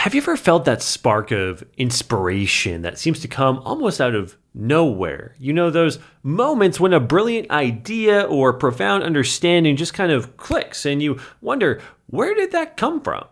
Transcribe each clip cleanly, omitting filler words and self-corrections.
Have you ever felt that spark of inspiration that seems to come almost out of nowhere? You know, those moments when a brilliant idea or profound understanding just kind of clicks and you wonder, where did that come from?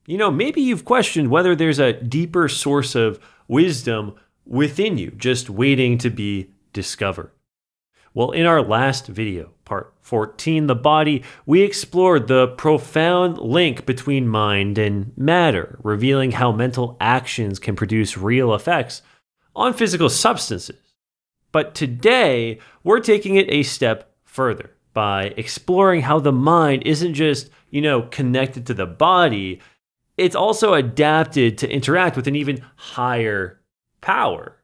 You know, maybe you've questioned whether there's a deeper source of wisdom within you just waiting to be discovered. Well, in our last video, part 14, The Body, we explored the profound link between mind and matter, revealing how mental actions can produce real effects on physical substances. But today, we're taking it a step further by exploring how the mind isn't just, connected to the body, it's also adapted to interact with an even higher power.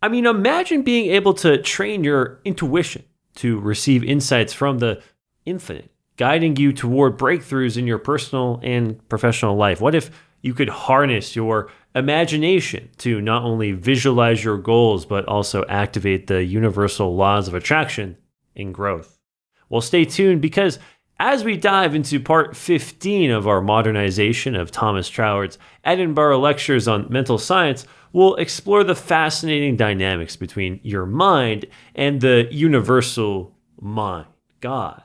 I mean, imagine being able to train your intuition to receive insights from the infinite, guiding you toward breakthroughs in your personal and professional life. What if you could harness your imagination to not only visualize your goals, but also activate the universal laws of attraction and growth? Well, stay tuned because as we dive into part 15 of our modernization of Thomas Troward's Edinburgh lectures on mental science, we'll explore the fascinating dynamics between your mind and the universal mind, God.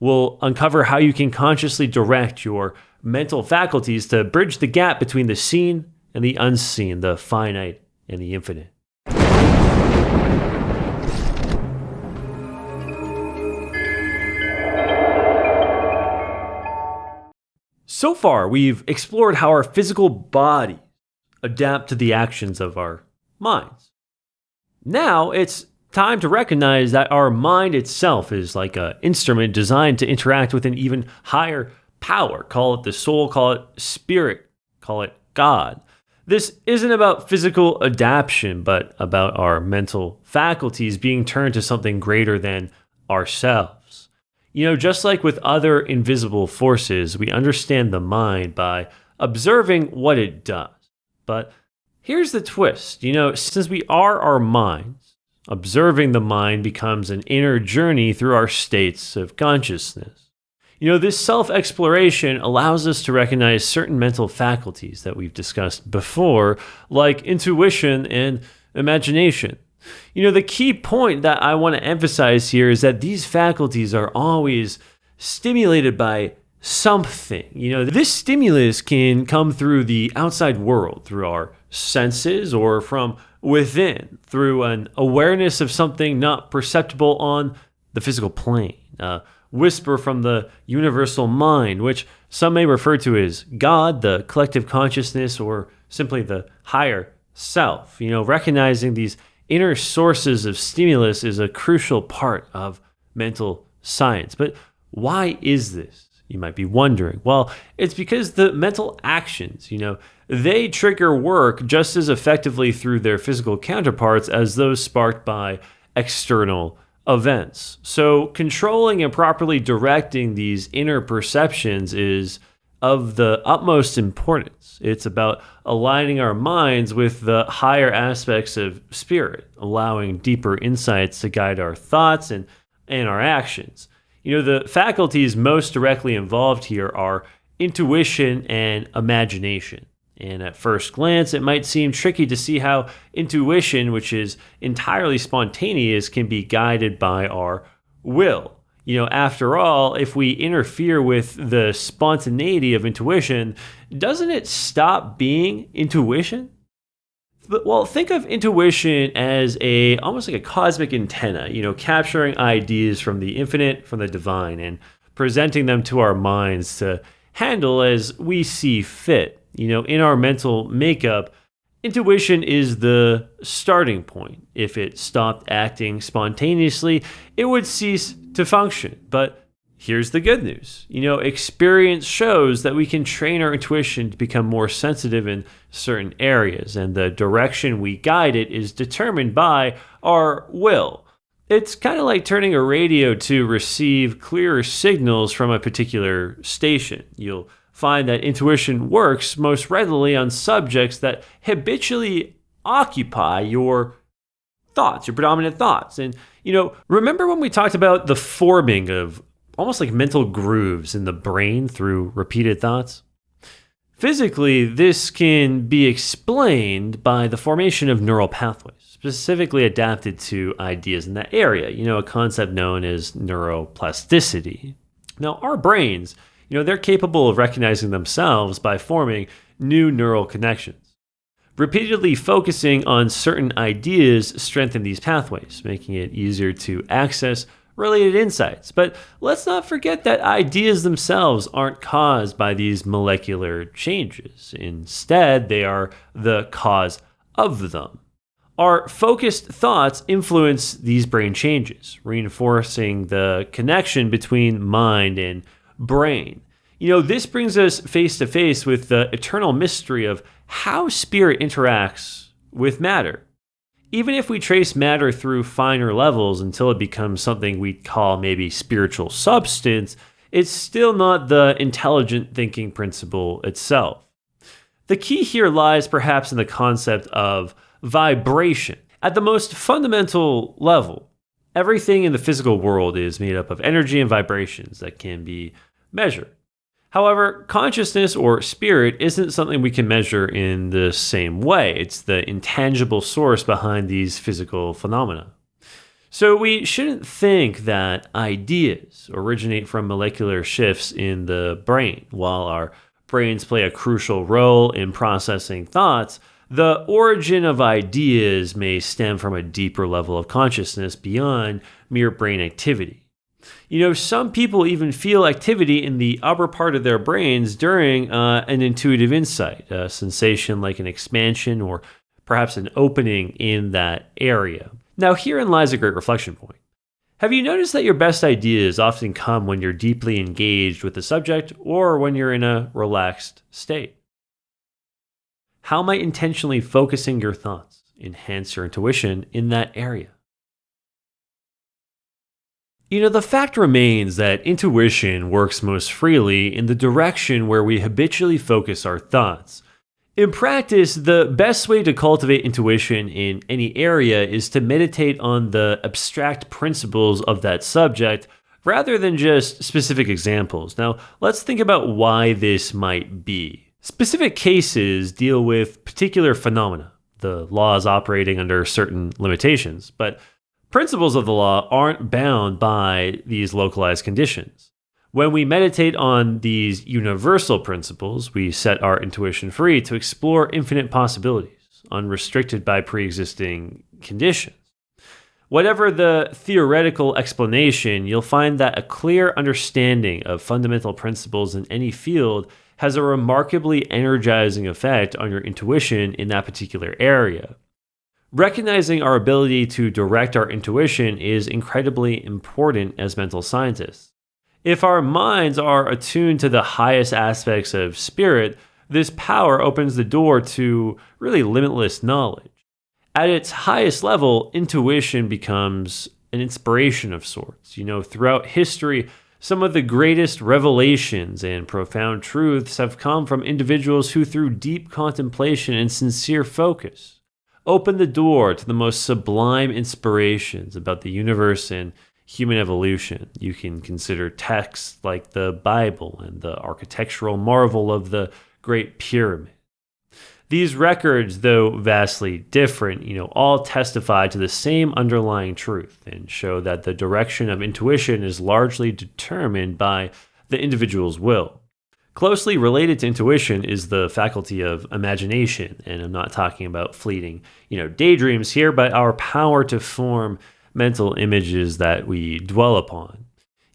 We'll uncover how you can consciously direct your mental faculties to bridge the gap between the seen and the unseen, the finite and the infinite. So far, we've explored how our physical body adapt to the actions of our minds. Now it's time to recognize that our mind itself is like an instrument designed to interact with an even higher power. Call it the soul, call it spirit, call it God. This isn't about physical adaptation, but about our mental faculties being turned to something greater than ourselves. Just like with other invisible forces, we understand the mind by observing what it does. But here's the twist. Since we are our minds, observing the mind becomes an inner journey through our states of consciousness. This self-exploration allows us to recognize certain mental faculties that we've discussed before, like intuition and imagination. The key point that I want to emphasize here is that these faculties are always stimulated by something. This stimulus can come through the outside world, through our senses, or from within, through an awareness of something not perceptible on the physical plane. A whisper from the universal mind, which some may refer to as God, the collective consciousness, or simply the higher self. Recognizing these inner sources of stimulus is a crucial part of mental science. But why is this? You might be wondering. Well, it's because the mental actions, they trigger work just as effectively through their physical counterparts as those sparked by external events. So controlling and properly directing these inner perceptions is of the utmost importance. It's about aligning our minds with the higher aspects of spirit, allowing deeper insights to guide our thoughts and our actions. The faculties most directly involved here are intuition and imagination. And at first glance, it might seem tricky to see how intuition, which is entirely spontaneous, can be guided by our will. After all, if we interfere with the spontaneity of intuition, doesn't it stop being intuition? Well, think of intuition as almost like a cosmic antenna, capturing ideas from the infinite, from the divine, and presenting them to our minds to handle as we see fit. In our mental makeup, intuition is the starting point. If it stopped acting spontaneously, it would cease to function. But here's the good news. Experience shows that we can train our intuition to become more sensitive in certain areas, and the direction we guide it is determined by our will. It's kind of like turning a radio to receive clearer signals from a particular station. You'll find that intuition works most readily on subjects that habitually occupy your thoughts, your predominant thoughts. And, remember when we talked about the forming of almost like mental grooves in the brain through repeated thoughts? Physically, this can be explained by the formation of neural pathways, specifically adapted to ideas in that area, a concept known as neuroplasticity. Now, our brains, they're capable of recognizing themselves by forming new neural connections. Repeatedly focusing on certain ideas strengthen these pathways, making it easier to access related insights. But let's not forget that ideas themselves aren't caused by these molecular changes. Instead, they are the cause of them. Our focused thoughts influence these brain changes, reinforcing the connection between mind and brain. This brings us face to face with the eternal mystery of how spirit interacts with matter. Even if we trace matter through finer levels until it becomes something we call maybe spiritual substance, it's still not the intelligent thinking principle itself. The key here lies perhaps in the concept of vibration. At the most fundamental level, everything in the physical world is made up of energy and vibrations that can be measured. However, consciousness or spirit isn't something we can measure in the same way. It's the intangible source behind these physical phenomena. So we shouldn't think that ideas originate from molecular shifts in the brain. While our brains play a crucial role in processing thoughts, the origin of ideas may stem from a deeper level of consciousness beyond mere brain activity. Some people even feel activity in the upper part of their brains during an intuitive insight, a sensation like an expansion or perhaps an opening in that area. Now, herein lies a great reflection point. Have you noticed that your best ideas often come when you're deeply engaged with the subject or when you're in a relaxed state? How might intentionally focusing your thoughts enhance your intuition in that area? The fact remains that intuition works most freely in the direction where we habitually focus our thoughts. In practice, the best way to cultivate intuition in any area is to meditate on the abstract principles of that subject rather than just specific examples. Now, let's think about why this might be. Specific cases deal with particular phenomena, the laws operating under certain limitations, but principles of the law aren't bound by these localized conditions. When we meditate on these universal principles, we set our intuition free to explore infinite possibilities, unrestricted by pre-existing conditions. Whatever the theoretical explanation, you'll find that a clear understanding of fundamental principles in any field has a remarkably energizing effect on your intuition in that particular area. Recognizing our ability to direct our intuition is incredibly important as mental scientists. If our minds are attuned to the highest aspects of spirit, this power opens the door to really limitless knowledge. At its highest level, intuition becomes an inspiration of sorts. Throughout history, some of the greatest revelations and profound truths have come from individuals who, through deep contemplation and sincere focus, open the door to the most sublime inspirations about the universe and human evolution. You can consider texts like the Bible and the architectural marvel of the Great Pyramid. These records, though vastly different, all testify to the same underlying truth and show that the direction of intuition is largely determined by the individual's will. Closely related to intuition is the faculty of imagination, and I'm not talking about fleeting, daydreams here, but our power to form mental images that we dwell upon.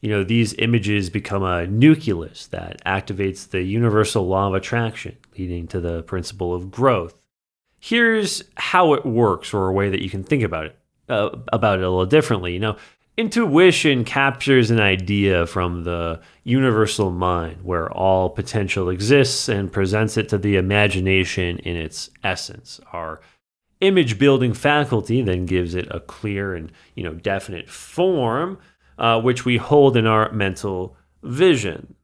These images become a nucleus that activates the universal law of attraction, leading to the principle of growth. Here's how it works, or a way that you can think about it a little differently. Intuition captures an idea from the universal mind where all potential exists and presents it to the imagination in its essence. Our image building faculty then gives it a clear and definite form, which we hold in our mental vision.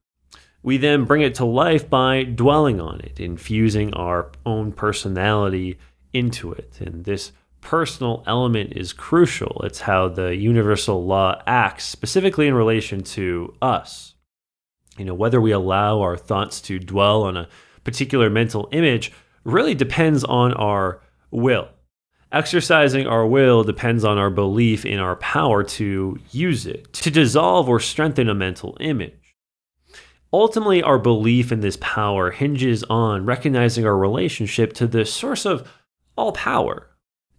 We then bring it to life by dwelling on it, infusing our own personality into it. And this personal element is crucial. It's how the universal law acts, specifically in relation to us. Whether we allow our thoughts to dwell on a particular mental image really depends on our will. Exercising our will depends on our belief in our power to use it, to dissolve or strengthen a mental image. Ultimately, our belief in this power hinges on recognizing our relationship to the source of all power.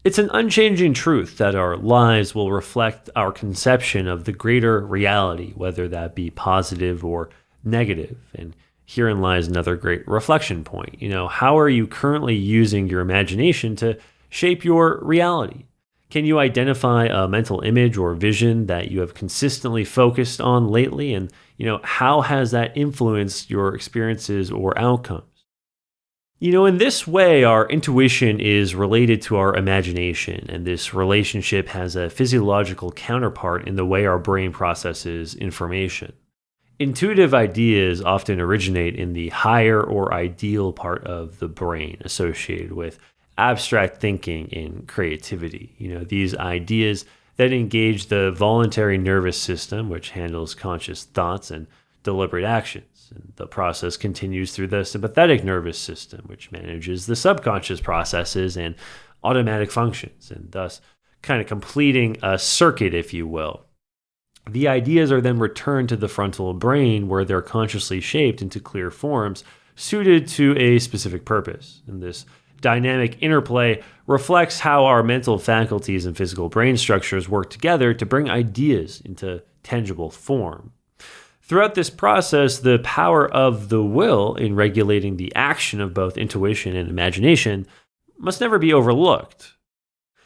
It's an unchanging truth that our lives will reflect our conception of the greater reality, whether that be positive or negative. And herein lies another great reflection point. How are you currently using your imagination to shape your reality? Can you identify a mental image or vision that you have consistently focused on lately? And, how has that influenced your experiences or outcomes? In this way, our intuition is related to our imagination, and this relationship has a physiological counterpart in the way our brain processes information. Intuitive ideas often originate in the higher or ideal part of the brain associated with abstract thinking and creativity. These ideas that engage the voluntary nervous system, which handles conscious thoughts and deliberate actions. And the process continues through the sympathetic nervous system, which manages the subconscious processes and automatic functions, and thus kind of completing a circuit, if you will. The ideas are then returned to the frontal brain, where they're consciously shaped into clear forms suited to a specific purpose. And this dynamic interplay reflects how our mental faculties and physical brain structures work together to bring ideas into tangible form. Throughout this process, the power of the will in regulating the action of both intuition and imagination must never be overlooked.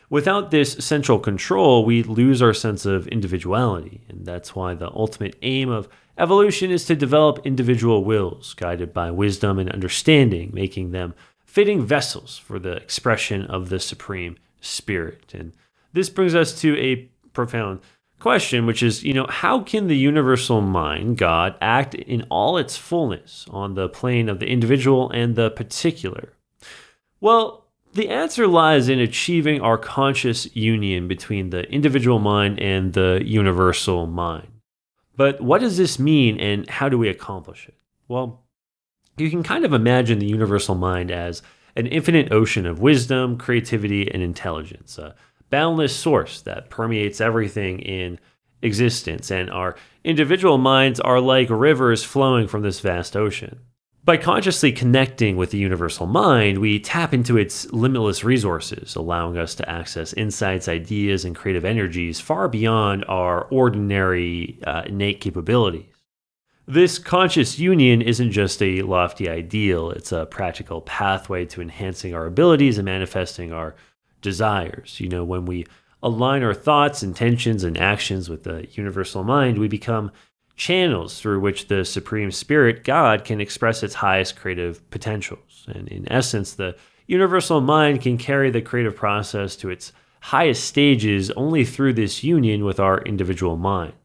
Without this central control, we lose our sense of individuality, and that's why the ultimate aim of evolution is to develop individual wills guided by wisdom and understanding, making them fitting vessels for the expression of the Supreme Spirit. And this brings us to a profound question, which is, how can the universal mind, God, act in all its fullness on the plane of the individual and the particular? Well, the answer lies in achieving our conscious union between the individual mind and the universal mind. But what does this mean, and how do we accomplish it? Well, you can kind of imagine the universal mind as an infinite ocean of wisdom, creativity, and intelligence, a boundless source that permeates everything in existence, and our individual minds are like rivers flowing from this vast ocean. By consciously connecting with the universal mind, we tap into its limitless resources, allowing us to access insights, ideas, and creative energies far beyond our ordinary innate capabilities. This conscious union isn't just a lofty ideal, it's a practical pathway to enhancing our abilities and manifesting our desires. When we align our thoughts, intentions, and actions with the universal mind, we become channels through which the Supreme Spirit, God, can express its highest creative potentials. And in essence, the universal mind can carry the creative process to its highest stages only through this union with our individual minds.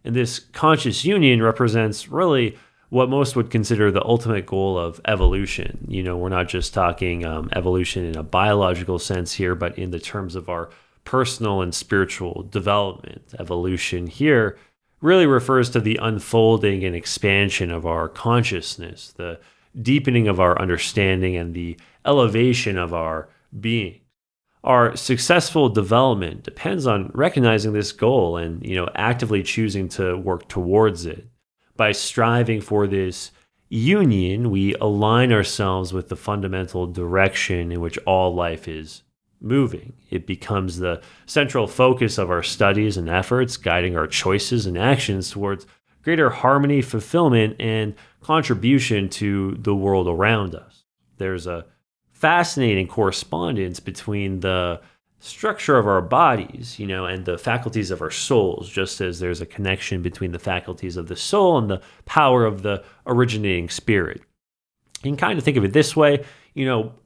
And this conscious union represents really what most would consider the ultimate goal of evolution. We're not just talking evolution in a biological sense here, but in the terms of our personal and spiritual development. Evolution here really refers to the unfolding and expansion of our consciousness, the deepening of our understanding, and the elevation of our being. Our successful development depends on recognizing this goal and, actively choosing to work towards it. By striving for this union, we align ourselves with the fundamental direction in which all life is moving. It becomes the central focus of our studies and efforts, guiding our choices and actions towards greater harmony, fulfillment, and contribution to the world around us. There's a fascinating correspondence between the structure of our bodies, and the faculties of our souls, just as there's a connection between the faculties of the soul and the power of the originating spirit. You can kind of think of it this way,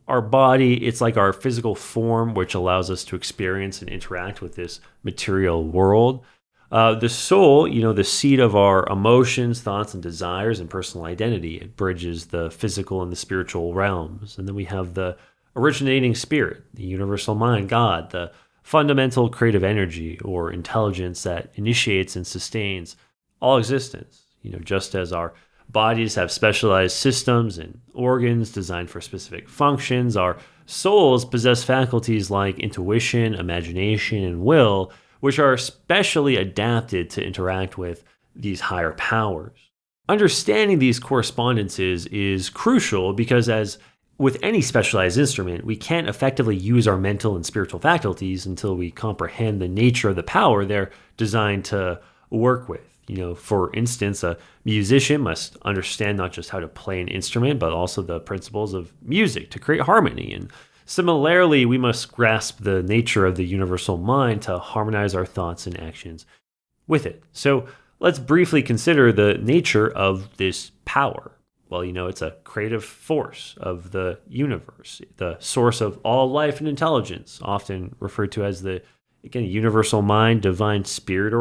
our body, it's like our physical form, which allows us to experience and interact with this material world. The soul, the seat of our emotions, thoughts, and desires and personal identity. It bridges the physical and the spiritual realms. And then we have the originating spirit, the universal mind, God, the fundamental creative energy or intelligence that initiates and sustains all existence. Just as our bodies have specialized systems and organs designed for specific functions. Our souls possess faculties like intuition, imagination, and will, which are specially adapted to interact with these higher powers. Understanding these correspondences is crucial because, as with any specialized instrument, we can't effectively use our mental and spiritual faculties until we comprehend the nature of the power they're designed to work with. For instance, a musician must understand not just how to play an instrument, but also the principles of music to create harmony. And similarly, we must grasp the nature of the universal mind to harmonize our thoughts and actions with it. So let's briefly consider the nature of this power. Well, it's a creative force of the universe, the source of all life and intelligence, often referred to as the, universal mind, divine spirit,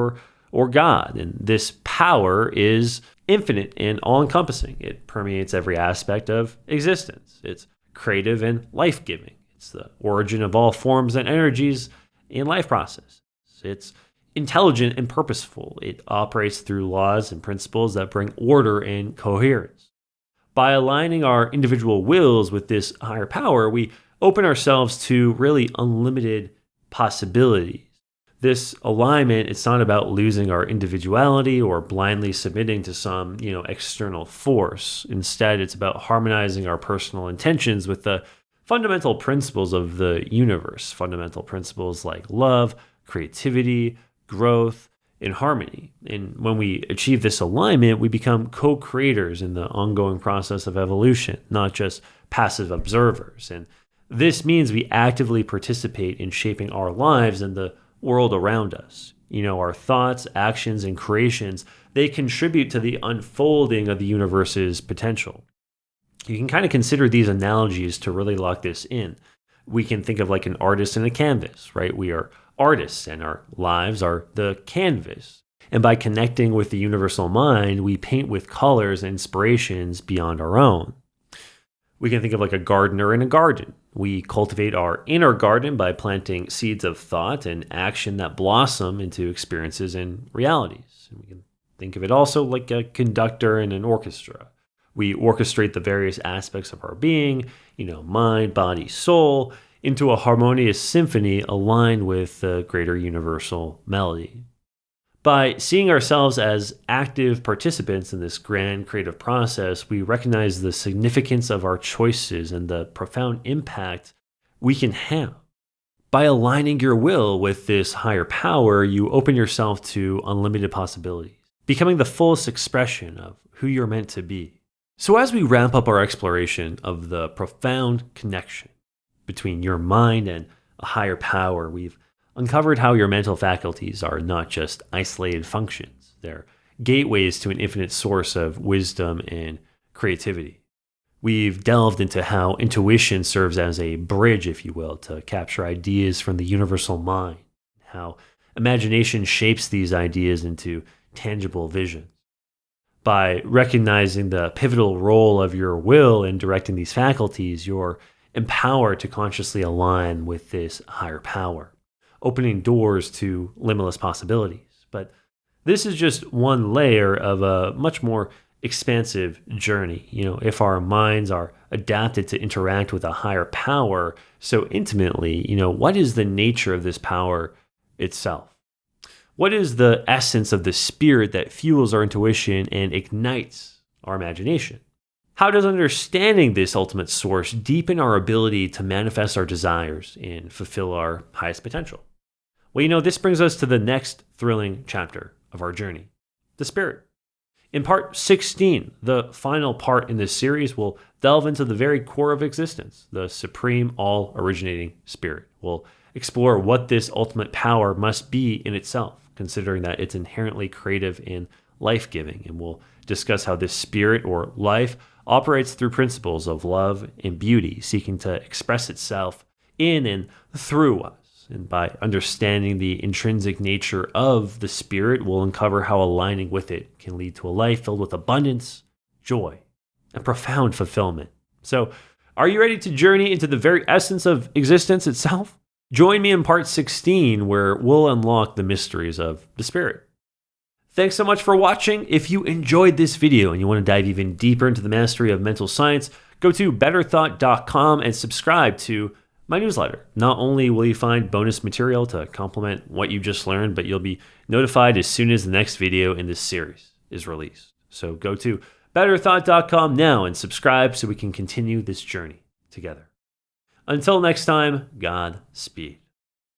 or God. And this power is infinite and all-encompassing. It permeates every aspect of existence. It's creative and life-giving. It's the origin of all forms and energies in life process. It's intelligent and purposeful. It operates through laws and principles that bring order and coherence. By aligning our individual wills with this higher power, we open ourselves to really unlimited possibilities. This alignment, it's not about losing our individuality or blindly submitting to some, external force. Instead, it's about harmonizing our personal intentions with the fundamental principles of the universe, fundamental principles like love, creativity, growth, and harmony. And when we achieve this alignment, we become co-creators in the ongoing process of evolution, not just passive observers. And this means we actively participate in shaping our lives and the world around us. Our thoughts, actions, and creations, they contribute to the unfolding of the universe's potential. You can kind of consider these analogies to really lock this in. We can think of like an artist and a canvas, right? We are artists and our lives are the canvas. And by connecting with the universal mind, we paint with colors and inspirations beyond our own. We can think of like a gardener in a garden. We cultivate our inner garden by planting seeds of thought and action that blossom into experiences and realities. And we can think of it also like a conductor in an orchestra. We orchestrate the various aspects of our being, mind, body, soul, into a harmonious symphony aligned with the greater universal melody. By seeing ourselves as active participants in this grand creative process, we recognize the significance of our choices and the profound impact we can have. By aligning your will with this higher power, you open yourself to unlimited possibilities, becoming the fullest expression of who you're meant to be. So as we ramp up our exploration of the profound connection between your mind and a higher power, we've uncovered how your mental faculties are not just isolated functions. They're gateways to an infinite source of wisdom and creativity. We've delved into how intuition serves as a bridge, if you will, to capture ideas from the universal mind, how imagination shapes these ideas into tangible visions. By recognizing the pivotal role of your will in directing these faculties, you're empowered to consciously align with this higher power, opening doors to limitless possibilities. But this is just one layer of a much more expansive journey. If our minds are adapted to interact with a higher power so intimately, what is the nature of this power itself? What is the essence of the spirit that fuels our intuition and ignites our imagination? How does understanding this ultimate source deepen our ability to manifest our desires and fulfill our highest potential? Well, this brings us to the next thrilling chapter of our journey, the spirit. In part 16, the final part in this series, we'll delve into the very core of existence, the supreme all-originating spirit. We'll explore what this ultimate power must be in itself, considering that it's inherently creative and life-giving. And we'll discuss how this spirit or life operates through principles of love and beauty, seeking to express itself in and through us. And by understanding the intrinsic nature of the spirit, we'll uncover how aligning with it can lead to a life filled with abundance, joy, and profound fulfillment. So, are you ready to journey into the very essence of existence itself? Join me in part 16, where we'll unlock the mysteries of the spirit. Thanks so much for watching. If you enjoyed this video and you want to dive even deeper into the mastery of mental science, go to betterthought.com and subscribe to my newsletter. Not only will you find bonus material to complement what you just learned, but you'll be notified as soon as the next video in this series is released. So go to betterthought.com now and subscribe so we can continue this journey together. Until next time, Godspeed.